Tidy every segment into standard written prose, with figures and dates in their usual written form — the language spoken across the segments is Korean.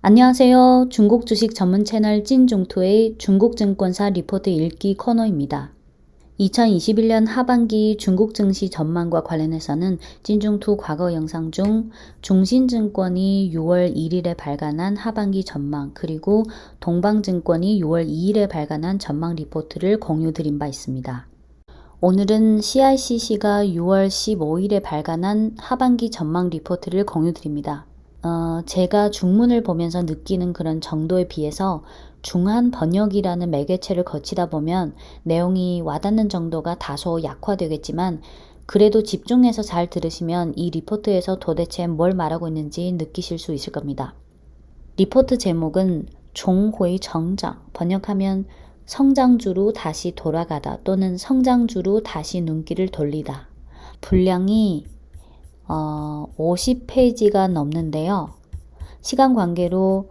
안녕하세요. 중국 주식 전문 채널 찐중투의 중국증권사 리포트 읽기 코너입니다. 2021년 하반기 중국 증시 전망과 관련해서는 찐중투 과거 영상 중 중신증권이 6월 1일에 발간한 하반기 전망, 그리고 동방증권이 6월 2일에 발간한 전망 리포트를 공유드린 바 있습니다. 오늘은 CICC가 6월 15일에 발간한 하반기 전망 리포트를 공유드립니다. 제가 중문을 보면서 느끼는 그런 정도에 비해서 중한 번역이라는 매개체를 거치다 보면 내용이 와닿는 정도가 다소 약화되겠지만, 그래도 집중해서 잘 들으시면 이 리포트에서 도대체 뭘 말하고 있는지 느끼실 수 있을 겁니다. 리포트 제목은 종회成长, 번역하면 성장주로 다시 돌아가다 또는 성장주로 다시 눈길을 돌리다. 분량이 50페이지가 넘는데요. 시간 관계로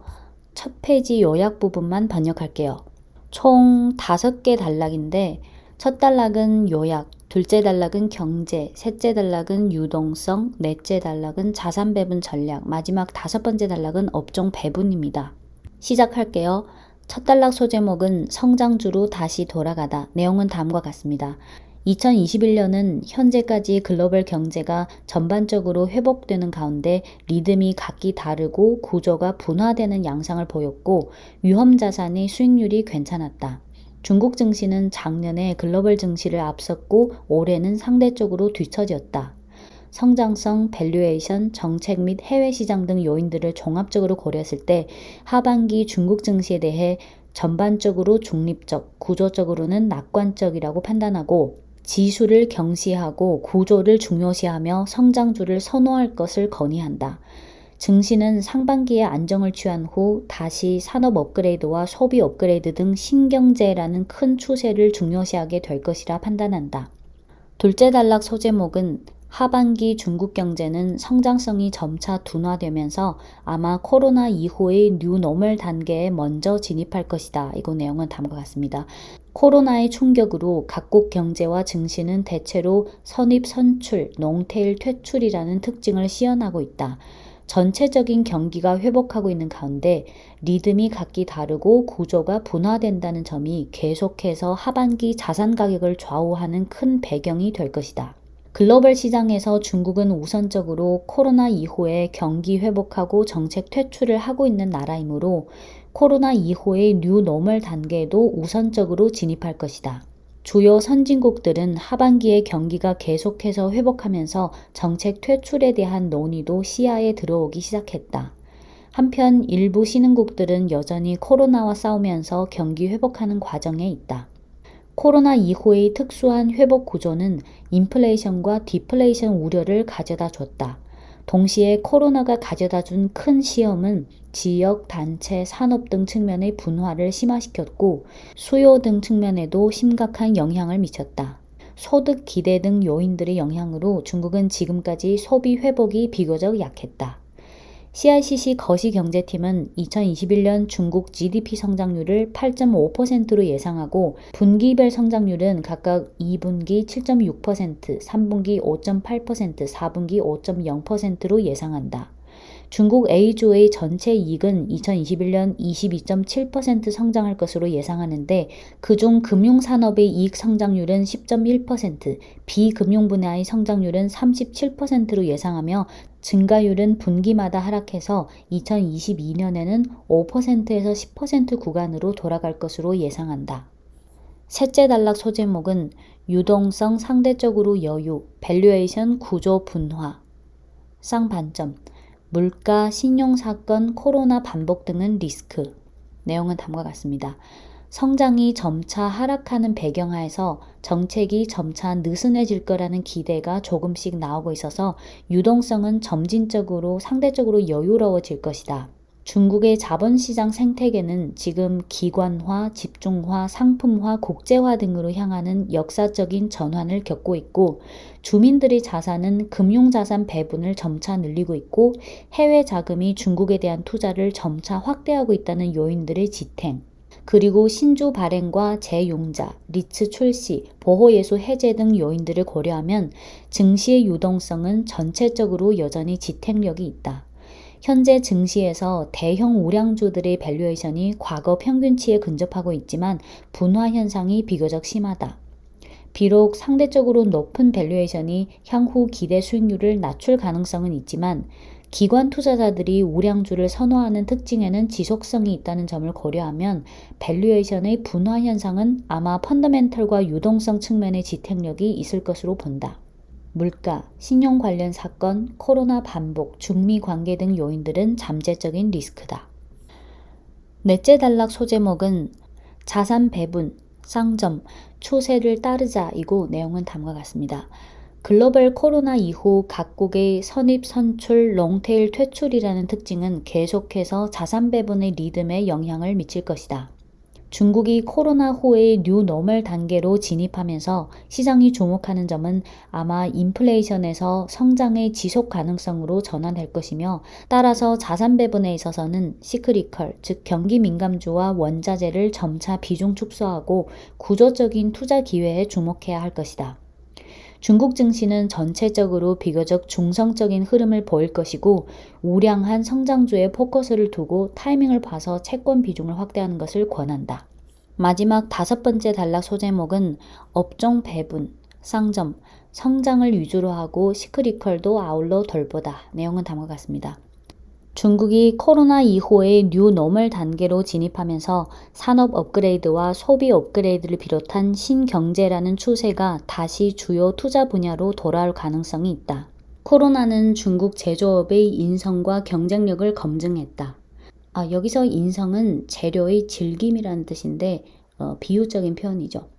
첫 페이지 요약 부분만 번역할게요. 총 5개 단락인데, 첫 단락은 요약, 둘째 단락은 경제, 셋째 단락은 유동성, 넷째 단락은 자산 배분 전략, 마지막 5번째 단락은 업종 배분입니다. 시작할게요. 첫 단락 소제목은 성장주로 다시 돌아가다. 내용은 다음과 같습니다. 2021년은 현재까지 글로벌 경제가 전반적으로 회복되는 가운데 리듬이 각기 다르고 구조가 분화되는 양상을 보였고, 위험자산의 수익률이 괜찮았다. 중국 증시는 작년에 글로벌 증시를 앞섰고 올해는 상대적으로 뒤처졌다. 성장성, 밸류에이션, 정책 및 해외 시장 등 요인들을 종합적으로 고려했을 때 하반기 중국 증시에 대해 전반적으로 중립적, 구조적으로는 낙관적이라고 판단하고, 지수를 경시하고 구조를 중요시하며 성장주를 선호할 것을 건의한다. 증시는 상반기에 안정을 취한 후 다시 산업 업그레이드와 소비 업그레이드 등 신경제라는 큰 추세를 중요시하게 될 것이라 판단한다. 둘째 단락 소제목은 하반기 중국 경제는 성장성이 점차 둔화되면서 아마 코로나 이후의 뉴노멀 단계에 먼저 진입할 것이다. 이거 내용은 다음과 같습니다. 코로나의 충격으로 각국 경제와 증시는 대체로 선입 선출, 롱테일 퇴출이라는 특징을 시연하고 있다. 전체적인 경기가 회복하고 있는 가운데 리듬이 각기 다르고 구조가 분화된다는 점이 계속해서 하반기 자산 가격을 좌우하는 큰 배경이 될 것이다. 글로벌 시장에서 중국은 우선적으로 코로나 이후에 경기 회복하고 정책 퇴출을 하고 있는 나라이므로 코로나 이후의 뉴노멀 단계에도 우선적으로 진입할 것이다. 주요 선진국들은 하반기에 경기가 계속해서 회복하면서 정책 퇴출에 대한 논의도 시야에 들어오기 시작했다. 한편 일부 신흥국들은 여전히 코로나와 싸우면서 경기 회복하는 과정에 있다. 코로나 이후의 특수한 회복 구조는 인플레이션과 디플레이션 우려를 가져다 줬다. 동시에 코로나가 가져다 준 큰 시험은 지역, 단체, 산업 등 측면의 분화를 심화시켰고, 수요 등 측면에도 심각한 영향을 미쳤다. 소득 기대 등 요인들의 영향으로 중국은 지금까지 소비 회복이 비교적 약했다. CICC 거시경제팀은 2021년 중국 GDP 성장률을 8.5%로 예상하고, 분기별 성장률은 각각 2분기 7.6%, 3분기 5.8%, 4분기 5.0%로 예상한다. 중국 A주의 전체 이익은 2021년 22.7% 성장할 것으로 예상하는데, 그중 금융산업의 이익 성장률은 10.1%, 비금융 분야의 성장률은 37%로 예상하며, 증가율은 분기마다 하락해서 2022년에는 5%에서 10% 구간으로 돌아갈 것으로 예상한다. 셋째 단락 소제목은 유동성 상대적으로 여유, 밸류에이션 구조 분화, 쌍반점, 물가, 신용사건, 코로나 반복 등은 리스크. 내용은 다음과 같습니다. 성장이 점차 하락하는 배경하에서 정책이 점차 느슨해질 거라는 기대가 조금씩 나오고 있어서 유동성은 점진적으로 상대적으로 여유로워질 것이다. 중국의 자본시장 생태계는 지금 기관화, 집중화, 상품화, 국제화 등으로 향하는 역사적인 전환을 겪고 있고, 주민들의 자산은 금융자산 배분을 점차 늘리고 있고, 해외 자금이 중국에 대한 투자를 점차 확대하고 있다는 요인들의 지탱, 그리고 신주 발행과 재융자, 리츠 출시, 보호예수 해제 등 요인들을 고려하면 증시의 유동성은 전체적으로 여전히 지탱력이 있다. 현재 증시에서 대형 우량주들의 밸류에이션이 과거 평균치에 근접하고 있지만 분화 현상이 비교적 심하다. 비록 상대적으로 높은 밸류에이션이 향후 기대 수익률을 낮출 가능성은 있지만 기관 투자자들이 우량주를 선호하는 특징에는 지속성이 있다는 점을 고려하면 밸류에이션의 분화 현상은 아마 펀더멘털과 유동성 측면의 지탱력이 있을 것으로 본다. 물가, 신용 관련 사건, 코로나 반복, 중미 관계 등 요인들은 잠재적인 리스크다. 넷째 단락 소제목은 자산 배분, 상점, 추세를 따르자이고 내용은 다음과 같습니다. 글로벌 코로나 이후 각국의 선입 선출, 롱테일 퇴출이라는 특징은 계속해서 자산 배분의 리듬에 영향을 미칠 것이다. 중국이 코로나 후의 뉴노멀 단계로 진입하면서 시장이 주목하는 점은 아마 인플레이션에서 성장의 지속 가능성으로 전환될 것이며 따라서 자산 배분에 있어서는 시크리컬, 즉 경기 민감주와 원자재를 점차 비중 축소하고 구조적인 투자 기회에 주목해야 할 것이다. 중국 증시는 전체적으로 비교적 중성적인 흐름을 보일 것이고 우량한 성장주에 포커스를 두고 타이밍을 봐서 채권 비중을 확대하는 것을 권한다. 마지막 5번째 단락 소제목은 업종 배분, 상점, 성장을 위주로 하고 시크리컬도 아울러 돌보다. 내용은 다음과 같습니다. 중국이 코로나 이후의 뉴노멀 단계로 진입하면서 산업 업그레이드와 소비 업그레이드를 비롯한 신경제라는 추세가 다시 주요 투자 분야로 돌아올 가능성이 있다. 코로나는 중국 제조업의 인성과 경쟁력을 검증했다. 여기서 인성은 재료의 질김이라는 뜻인데 비유적인 표현이죠.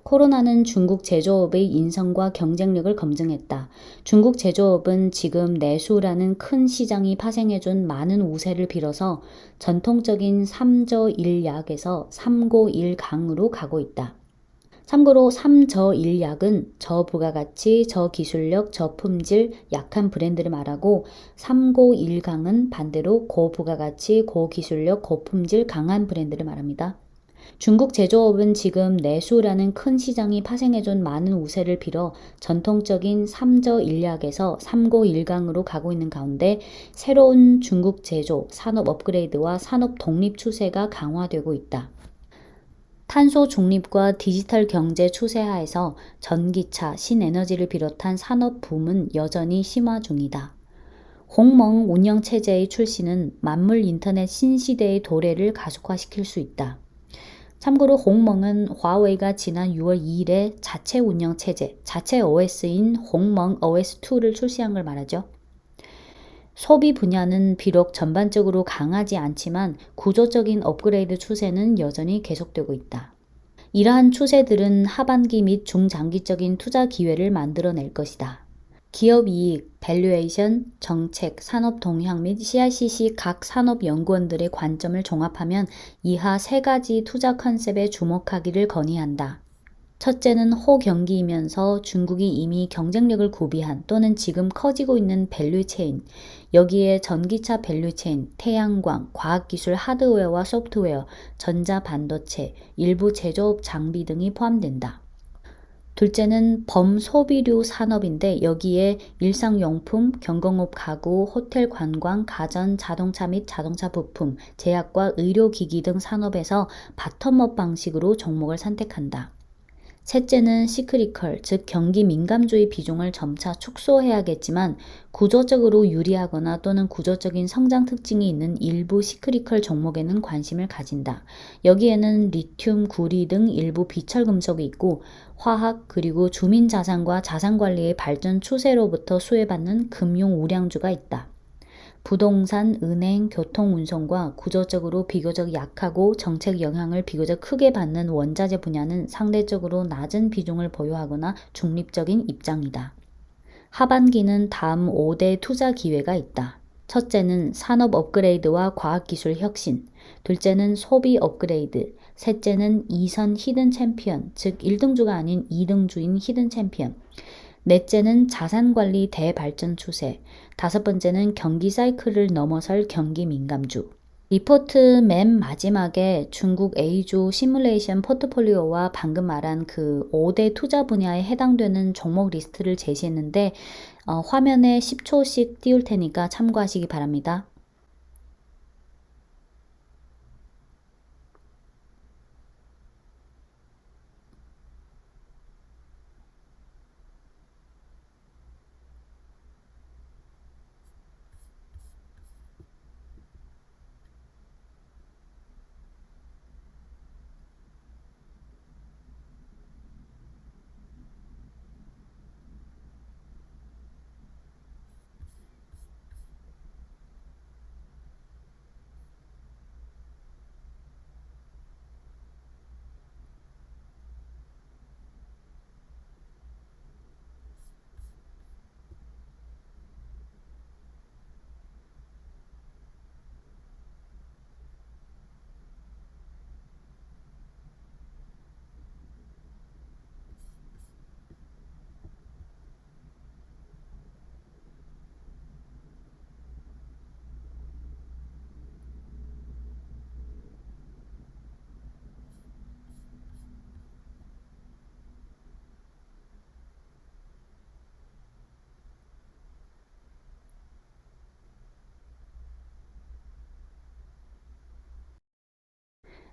코로나는 중국 제조업의 인성과 경쟁력을 검증했다. 중국 제조업은 지금 내수라는 큰 시장이 파생해준 많은 우세를 빌어서 전통적인 3저1약에서 3고1강으로 가고 있다. 참고로 3저1약은 저부가가치, 저기술력, 저품질, 약한 브랜드를 말하고 3고1강은 반대로 고부가가치, 고기술력, 고품질, 강한 브랜드를 말합니다. 중국 제조업은 지금 내수라는 큰 시장이 파생해준 많은 우세를 빌어 전통적인 3저1약에서 3고1강으로 가고 있는 가운데 새로운 중국 제조, 산업 업그레이드와 산업 독립 추세가 강화되고 있다. 탄소 중립과 디지털 경제 추세하에서 전기차, 신에너지를 비롯한 산업 붐은 여전히 심화 중이다. 홍멍 운영체제의 출시는 만물 인터넷 신시대의 도래를 가속화시킬 수 있다. 참고로 홍멍은 화웨이가 지난 6월 2일에 자체 운영체제, 자체 OS인 홍멍 OS2를 출시한 걸 말하죠. 소비 분야는 비록 전반적으로 강하지 않지만 구조적인 업그레이드 추세는 여전히 계속되고 있다. 이러한 추세들은 하반기 및 중장기적인 투자 기회를 만들어낼 것이다. 기업 이익, 밸류에이션, 정책, 산업 동향 및 CICC 각 산업연구원들의 관점을 종합하면 이하 3가지 투자 컨셉에 주목하기를 건의한다. 첫째는 호경기이면서 중국이 이미 경쟁력을 구비한 또는 지금 커지고 있는 밸류체인, 여기에 전기차 밸류체인, 태양광, 과학기술 하드웨어와 소프트웨어, 전자반도체, 일부 제조업 장비 등이 포함된다. 둘째는 범소비류 산업인데 여기에 일상용품, 경공업 가구, 호텔 관광, 가전, 자동차 및 자동차 부품, 제약과 의료기기 등 산업에서 바텀업 방식으로 종목을 선택한다. 셋째는 시크리컬, 즉 경기 민감주의 비중을 점차 축소해야겠지만 구조적으로 유리하거나 또는 구조적인 성장 특징이 있는 일부 시크리컬 종목에는 관심을 가진다. 여기에는 리튬, 구리 등 일부 비철금속이 있고 화학 그리고 주민자산과 자산관리의 발전 추세로부터 수혜받는 금융 우량주가 있다. 부동산, 은행, 교통운송과 구조적으로 비교적 약하고 정책 영향을 비교적 크게 받는 원자재 분야는 상대적으로 낮은 비중을 보유하거나 중립적인 입장이다. 하반기는 다음 5대 투자 기회가 있다. 첫째는 산업 업그레이드와 과학기술 혁신, 둘째는 소비 업그레이드, 셋째는 2선 히든 챔피언, 즉 1등주가 아닌 2등주인 히든 챔피언, 넷째는 자산관리 대발전 추세, 5번째는 경기 사이클을 넘어설 경기 민감주. 리포트 맨 마지막에 중국 A조 시뮬레이션 포트폴리오와 방금 말한 그 5대 투자 분야에 해당되는 종목 리스트를 제시했는데 화면에 10초씩 띄울 테니까 참고하시기 바랍니다.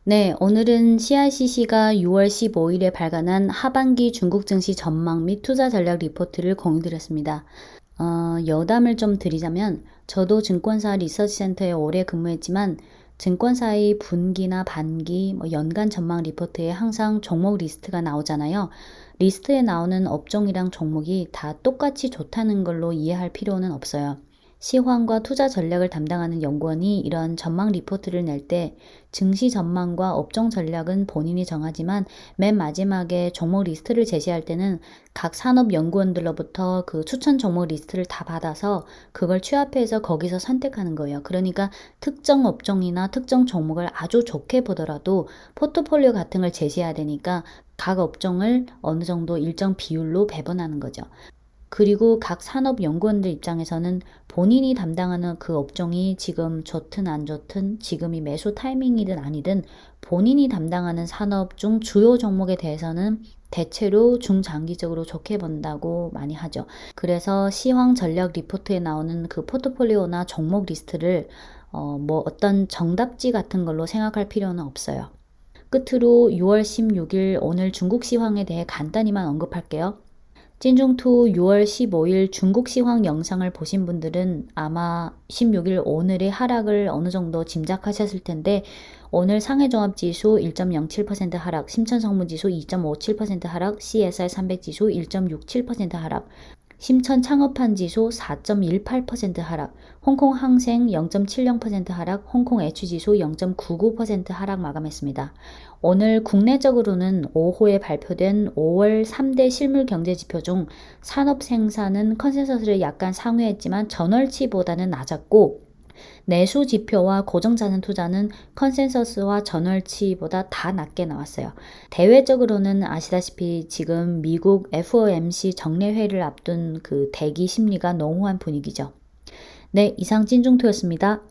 네, 오늘은 CICC가 6월 15일에 발간한 하반기 중국 증시 전망 및 투자 전략 리포트를 공유드렸습니다. 여담을 좀 드리자면 저도 증권사 리서치센터에 오래 근무했지만 증권사의 분기나 반기, 연간 전망 리포트에 항상 종목 리스트가 나오잖아요. 리스트에 나오는 업종이랑 종목이 다 똑같이 좋다는 걸로 이해할 필요는 없어요. 시황과 투자 전략을 담당하는 연구원이 이런 전망 리포트를 낼 때 증시 전망과 업종 전략은 본인이 정하지만 맨 마지막에 종목 리스트를 제시할 때는 각 산업 연구원들로부터 그 추천 종목 리스트를 다 받아서 그걸 취합해서 거기서 선택하는 거예요. 그러니까 특정 업종이나 특정 종목을 아주 좋게 보더라도 포트폴리오 같은 걸 제시해야 되니까 각 업종을 어느 정도 일정 비율로 배분하는 거죠. 그리고 각 산업 연구원들 입장에서는 본인이 담당하는 그 업종이 지금 좋든 안 좋든 지금이 매수 타이밍이든 아니든 본인이 담당하는 산업 중 주요 종목에 대해서는 대체로 중장기적으로 좋게 본다고 많이 하죠. 그래서 시황 전략 리포트에 나오는 그 포트폴리오나 종목 리스트를 어떤 정답지 같은 걸로 생각할 필요는 없어요. 끝으로 6월 16일 오늘 중국 시황에 대해 간단히만 언급할게요. 찐중투 6월 15일 중국 시황 영상을 보신 분들은 아마 16일 오늘의 하락을 어느 정도 짐작하셨을 텐데 오늘 상해종합지수 1.07% 하락, 심천성무지수 2.57% 하락, CSR 300지수 1.67% 하락, 심천창업한지수 4.18% 하락, 홍콩항생 0.70% 하락, 홍콩H지수 0.99% 하락 마감했습니다. 오늘 국내적으로는 5호에 발표된 5월 3대 실물 경제 지표 중 산업 생산은 컨센서스를 약간 상회했지만 전월치보다는 낮았고 내수 지표와 고정자산 투자는 컨센서스와 전월치보다 다 낮게 나왔어요. 대외적으로는 아시다시피 지금 미국 FOMC 정례회를 앞둔 그 대기 심리가 농후한 분위기죠. 네, 이상 찐중투였습니다.